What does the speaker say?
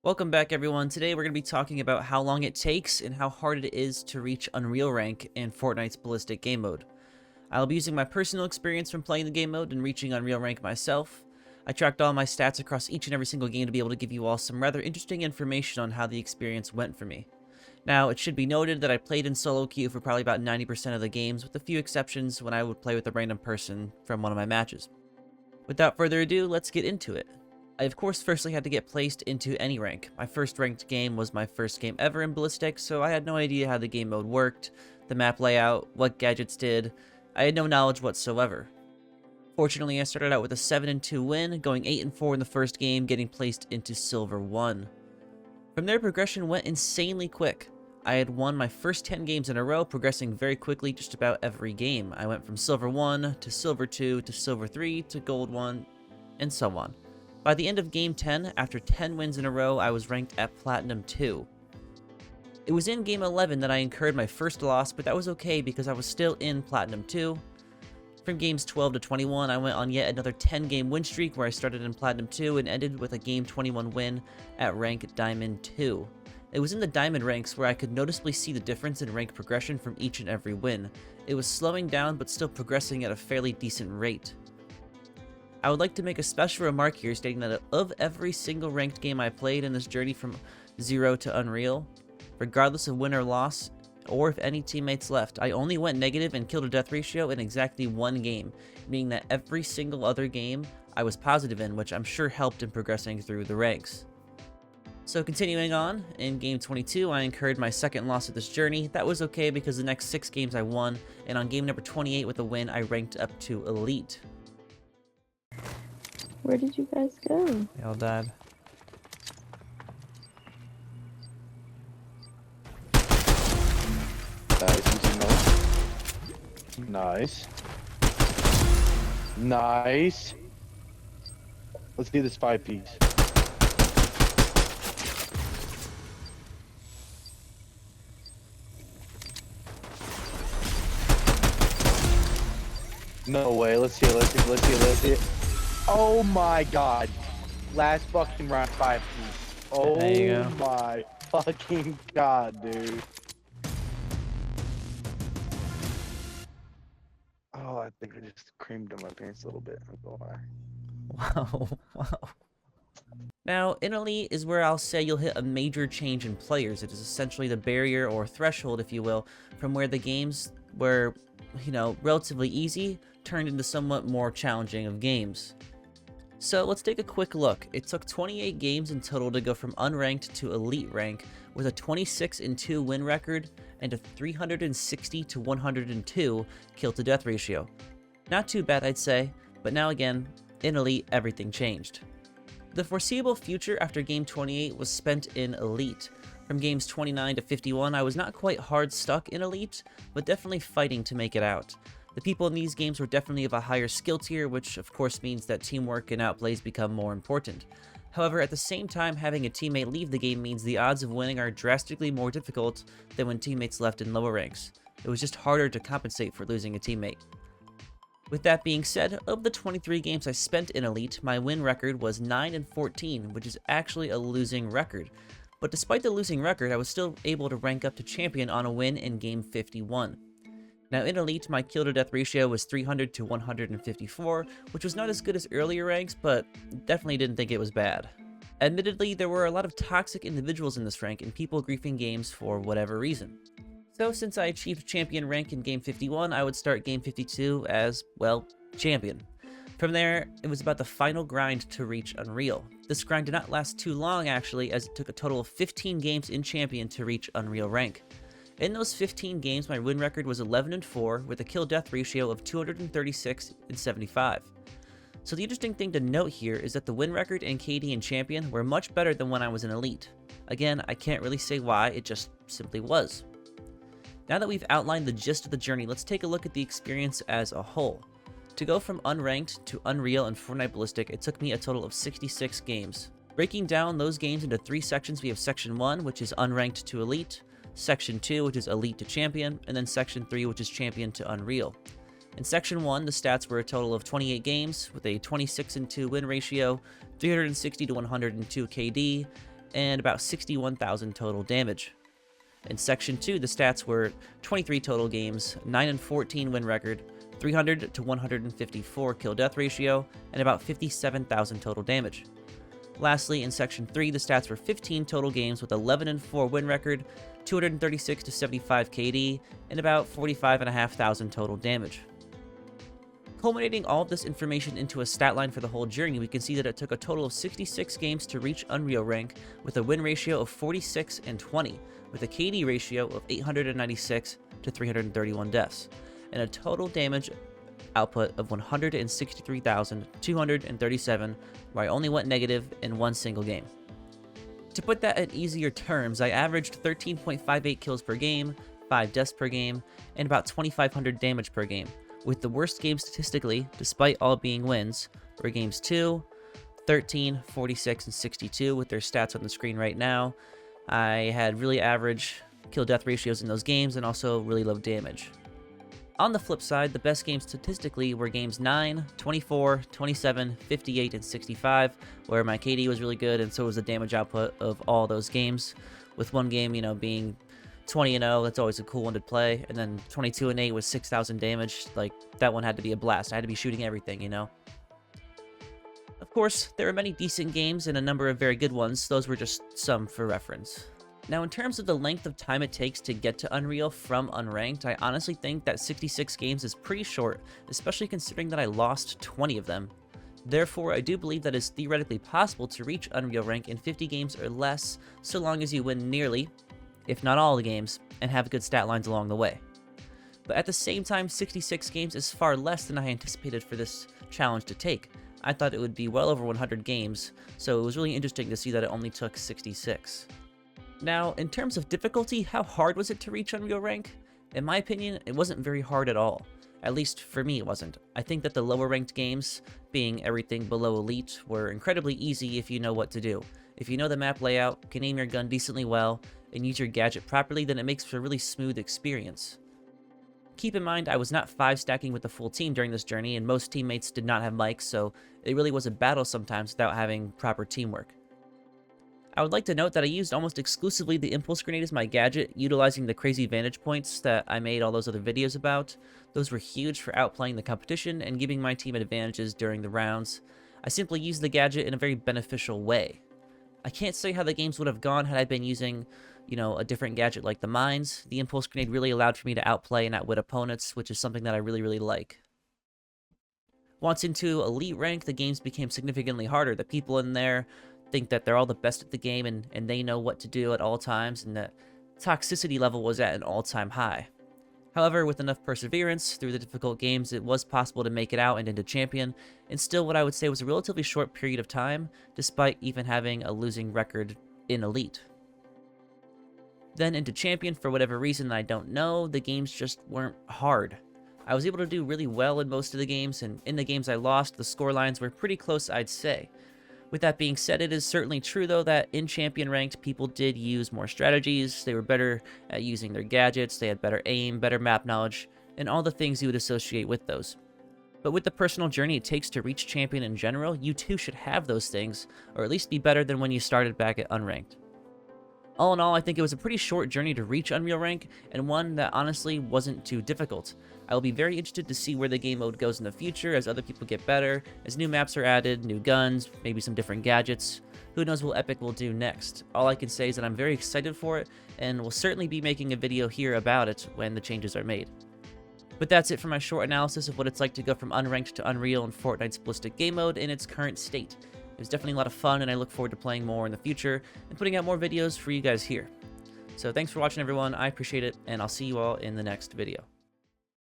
Welcome back, everyone. Today we're going to be talking about how long it takes and how hard it is to reach Unreal rank in Fortnite's Ballistic game mode. I'll be using my personal experience from playing the game mode and reaching Unreal rank myself. I tracked all my stats across each and every single game to be able to give you all some rather interesting information on how the experience went for me. Now, it should be noted that I played in solo queue for probably about 90% of the games, with a few exceptions when I would play with a random person from one of my matches. Without further ado, let's get into it. I of course firstly had to get placed into any rank. My first ranked game was my first game ever in Ballistic, so I had no idea how the game mode worked, the map layout, what gadgets did. I had no knowledge whatsoever. Fortunately, I started out with a 7-2 win, going 8-4 in the first game, getting placed into Silver 1. From there, progression went insanely quick. I had won my first 10 games in a row, progressing very quickly just about every game. I went from Silver 1 to Silver 2 to Silver 3 to Gold 1, and so on. By the end of Game 10, after 10 wins in a row, I was ranked at Platinum 2. It was in Game 11 that I incurred my first loss, but that was okay because I was still in Platinum 2. From Games 12 to 21, I went on yet another 10-game win streak where I started in Platinum 2 and ended with a Game 21 win at rank Diamond 2. It was in the Diamond ranks where I could noticeably see the difference in rank progression from each and every win. It was slowing down but still progressing at a fairly decent rate. I would like to make a special remark here stating that of every single ranked game I played in this journey from 0 to Unreal, regardless of win or loss, or if any teammates left, I only went negative in kill to death ratio in exactly one game, meaning that every single other game I was positive in, which I'm sure helped in progressing through the ranks. So continuing on, in game 22 I incurred my second loss of this journey. That was okay because the next 6 games I won, and on game number 28 with a win I ranked up to Elite. Where did you guys go? They all died. Nice. Nice. Let's do this 5-piece. No way. Let's see it. Oh my god. Last fucking round 5-piece. Oh There you go. my fucking god, dude. Oh, I think I just creamed on my pants a little bit. I'm gonna lie. Wow. Now, in Elite is where I'll say you'll hit a major change in players. It is essentially the barrier or threshold, if you will, from where the games were, relatively easy, turned into somewhat more challenging of games. So let's take a quick look. It took 28 games in total to go from unranked to elite rank, with a 26-2 win record and a 360 to 102 kill to death ratio. Not too bad, I'd say, but now again, in elite everything changed. The foreseeable future after game 28 was spent in elite. From games 29 to 51, I was not quite hard stuck in elite, but definitely fighting to make it out. The people in these games were definitely of a higher skill tier, which of course means that teamwork and outplays become more important. However, at the same time, having a teammate leave the game means the odds of winning are drastically more difficult than when teammates left in lower ranks. It was just harder to compensate for losing a teammate. With that being said, of the 23 games I spent in Elite, my win record was 9-14, which is actually a losing record. But despite the losing record, I was still able to rank up to champion on a win in game 51. Now in Elite, my kill to death ratio was 300 to 154, which was not as good as earlier ranks, but definitely didn't think it was bad. Admittedly, there were a lot of toxic individuals in this rank and people griefing games for whatever reason. So since I achieved champion rank in game 51, I would start game 52 as, well, champion. From there, it was about the final grind to reach Unreal. This grind did not last too long actually, as it took a total of 15 games in champion to reach Unreal rank. In those 15 games, my win record was 11-4 with a kill-death ratio of 236 and 75. So the interesting thing to note here is that the win record and KD in Champion were much better than when I was in Elite. Again, I can't really say why, it just simply was. Now that we've outlined the gist of the journey, let's take a look at the experience as a whole. To go from unranked to Unreal and Fortnite Ballistic, it took me a total of 66 games. Breaking down those games into 3 sections, we have Section 1, which is unranked to Elite, Section 2, which is Elite to Champion, and then Section 3, which is Champion to Unreal. In Section 1, the stats were a total of 28 games, with a 26-2 win ratio, 360 to 102 KD, and about 61,000 total damage. In Section 2, the stats were 23 total games, 9 and 14 win record, 300 to 154 kill-death ratio, and about 57,000 total damage. Lastly, in Section 3, the stats were 15 total games with 11 and 4 win record, 236 to 75 KD, and about 45,500 total damage. Culminating all of this information into a stat line for the whole journey, we can see that it took a total of 66 games to reach Unreal rank, with a win ratio of 46 and 20, with a KD ratio of 896 to 331 deaths, and a total damage output of 163,237, where I only went negative in one single game. To put that in easier terms, I averaged 13.58 kills per game, 5 deaths per game, and about 2,500 damage per game, with the worst game statistically, despite all being wins, were games 2, 13, 46, and 62, with their stats on the screen right now. I had really average kill-death ratios in those games and also really low damage. On the flip side, the best games statistically were games 9, 24, 27, 58, and 65, where my KD was really good and so was the damage output of all those games, with one game, being 20-0, that's always a cool one to play, and then 22-8 with 6,000 damage, like, that one had to be a blast. I had to be shooting everything, Of course, there were many decent games and a number of very good ones. Those were just some for reference. Now, in terms of the length of time it takes to get to Unreal from Unranked, I honestly think that 66 games is pretty short, especially considering that I lost 20 of them. Therefore, I do believe that it's theoretically possible to reach Unreal rank in 50 games or less, so long as you win nearly, if not all the games, and have good stat lines along the way. But at the same time, 66 games is far less than I anticipated for this challenge to take. I thought it would be well over 100 games, so it was really interesting to see that it only took 66. Now, in terms of difficulty, how hard was it to reach Unreal rank? In my opinion, it wasn't very hard at all. At least for me, it wasn't. I think that the lower ranked games, being everything below Elite, were incredibly easy if you know what to do. If you know the map layout, can aim your gun decently well, and use your gadget properly, then it makes for a really smooth experience. Keep in mind, I was not 5-stacking with the full team during this journey, and most teammates did not have mics, so it really was a battle sometimes without having proper teamwork. I would like to note that I used almost exclusively the impulse grenade as my gadget, utilizing the crazy vantage points that I made all those other videos about. Those were huge for outplaying the competition and giving my team advantages during the rounds. I simply used the gadget in a very beneficial way. I can't say how the games would have gone had I been using, a different gadget like the mines. The impulse grenade really allowed for me to outplay and outwit opponents, which is something that I really, really like. Once into Elite rank, the games became significantly harder. The people in there think that they're all the best at the game and they know what to do at all times, and the toxicity level was at an all-time high. However, with enough perseverance through the difficult games, it was possible to make it out and into Champion, and still what I would say was a relatively short period of time, despite even having a losing record in Elite. Then into Champion, for whatever reason I don't know, the games just weren't hard. I was able to do really well in most of the games, and in the games I lost, the score lines were pretty close, I'd say. With that being said, it is certainly true, though, that in Champion Ranked, people did use more strategies, they were better at using their gadgets, they had better aim, better map knowledge, and all the things you would associate with those. But with the personal journey it takes to reach Champion in general, you too should have those things, or at least be better than when you started back at Unranked. All in all, I think it was a pretty short journey to reach Unreal Rank, and one that honestly wasn't too difficult. I will be very interested to see where the game mode goes in the future as other people get better, as new maps are added, new guns, maybe some different gadgets. Who knows what Epic will do next. All I can say is that I'm very excited for it, and will certainly be making a video here about it when the changes are made. But that's it for my short analysis of what it's like to go from Unranked to Unreal in Fortnite's Ballistic game mode in its current state. It was definitely a lot of fun, and I look forward to playing more in the future and putting out more videos for you guys here. So thanks for watching, everyone. I appreciate it, and I'll see you all in the next video.